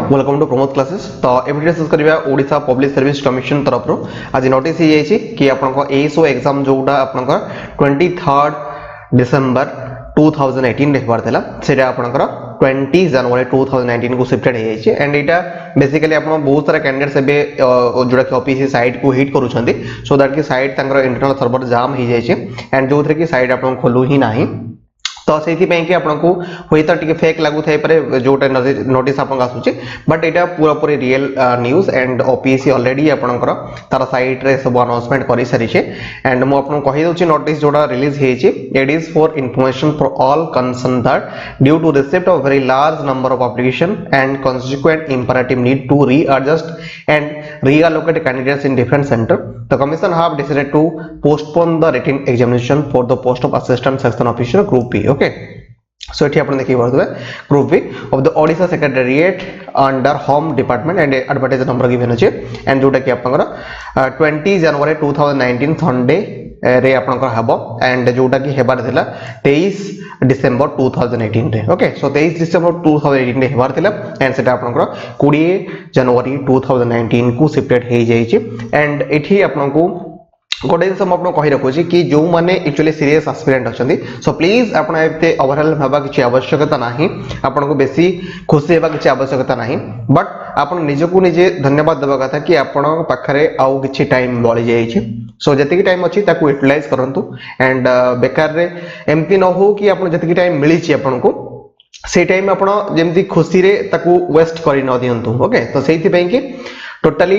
Welcome to Pramod classes. तो एमटी discuss करबा ओडिसा पब्लिक सर्विस कमिशन तरफ रो आज नोटिस ही जायछि कि आपनको एसओ एग्जाम जोटा आपनको 23 डिसेंबर 2018 रे हेबार थिला सेटा आपनकर 20 जनवरी 2019 को शिफ्टेड हे जायछि एंड एटा बेसिकली आपन बहुत सारा कैंडिडेट्स एबे जोटा कि ओपीसी साइट को हिट करूछंती सो दैट कि साइट तांकर इंटरनल सर्वर जाम हे जायछि एंड जोथरे कि साइट आपन खोलु ही नाही। तो से कि आपको हुई तो टिके फेक लागू थाई पारे जोटा नोटिस आपन आसुची बट एटा पूरा पूरी real news and OPC already आपनकर तार साइट रे सब अनाउंसमेंट करि सारी छे एंड मो आपन कहि दोची नोटिस जोटा रिलीज हेची it is for information for all concern that due to receipt of very large number of application and consequent imperative need to readjust and reallocate candidates in different center, the commission have decided to postpone the written examination for the post of assistant section officer group B. Okay, so एठी आपण देखि परथबे group B of the Odisha secretariat under home department and advertise number given अछि and जोटा कि आपनकर 20 जनवरी 2019 Sunday रे आपनकर हबो एंड जोटा कि हेबार थिला 23 डिसेंबर 2018 रे। ओके, सो 23 डिसेंबर 2018 रे हेबार थिला एंड सेटा आपनकर 20 जनवरी 2019 को शिफ्टेड हे जायछि एंड एठी आपनको गोटे दिन आपको कही रखुची कि जो माने एक्चुअली सीरियस एस्पिरेंट अच्छी सो प्लीज आप ओवरऑल भाव किसी आवश्यकता नहीं, आपन को बेसी खुशी होगा किसी आवश्यकता नहीं बट आप निजको निजे धन्यवाद देवा कथा कि आपण पाखरे आउ किछि टाइम बळी जाइछि सो जतिकी टाइम अछि ताकू यूटिलाइज करंतु एंड बेकार रे एमती न हो कि आपण जतिकी टाइम मिलिछि आपण को से टाइम आपण जेमती खुशी रे ताकू वेस्ट करि न दियंतु। ओके, तो सेहि पई कि टोटली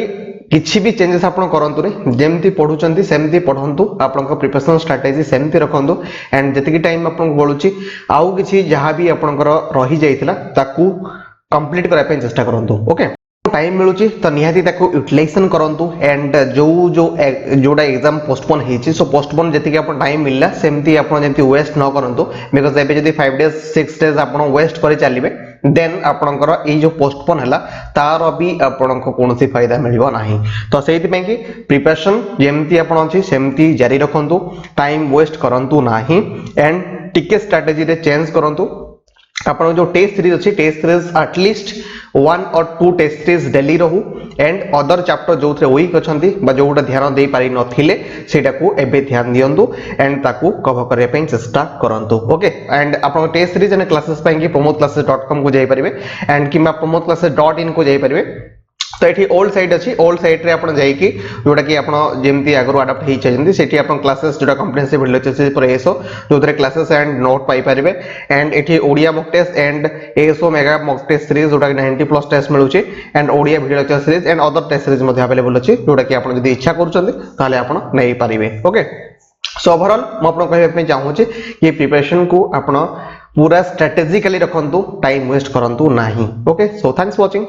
किछि भी चेंजेस आपण करंतु रे जेमती पढुचंती सेमती पढंतु आपन को प्रिपरेशन स्ट्रेटजी सेमती रखंतु एंड जतिकी टाइम आपन को बळुची आउ किछि जहां भी आपनकर रही जाइतिला ताकू कंप्लीट करा पे चेष्टा करंतु। ओके, टाइम मिलुची तो निहाती ताकू यूटिलाइजेशन करंतु एंड जोड़ा एग्जाम पोस्टपोन हेची सो पोस्टपोन जति आपन टाइम मिलला सेमती आपन जेंती वेस्ट न करंतु बिकॉज़ एबे जदी 5 डेज 6 डेज आपन वेस्ट करि चलिबे देन आपनकर ए जो पोस्टपोन हला तार भी आपनको कोनोसी फायदा मिलबो नाही। तो सेति पे कि प्रिपरेशन जेमती आपन अछि सेमती जारी रखंतु, टाइम वेस्ट करंतु नाही एंड टिके स्ट्रेटजी रे चेंज करंतु। आपन जो टेस्ट सीरीज अछि टेस्ट सीरीज एटलीस्ट 1 और 2 टेस्ट सीरीज डेली रहू एंड अदर चैप्टर जो थे वीक अछंती बा जोटा ध्यान दे पारि नथिले सेटा को एबे ध्यान दियंतु एंड ताकू कवर करे पे चेष्टा करंतु। ओके, एंड आपन टेस्ट सीरीज एंड क्लासेस पे कि promodclasses.com को जाई परिबे एंड किमा promodclasses.in को जाई परिबे। तो एठी ओल्ड साइट अछि, ओल्ड साइट रे आपण जाई कि जोटा कि आपण जेमती आगरो अडॉप्ट हेइ चजंती सेठी आपण क्लासेस जोटा comprehensive video lecture for SO जोथरे क्लासेस एंड नोट पाई परिबे एंड एठी Odia mock test and SO mega mock test series जोटा कि 90 प्लस टेस्ट मिलुची and Odia video lecture series and other test series मध्ये अवेलेबल अछि जोटा कि आपण जदी इच्छा करूचंती ताले आपण नै परिबे। ओके, सो ओवरऑल म आपण कहबे पे चाहू छी कि प्रिपरेशन को आपण पूरा स्ट्रेटेजिकली रखंतु, टाइम वेस्ट करंतु नाही। Okay, so thanks for watching.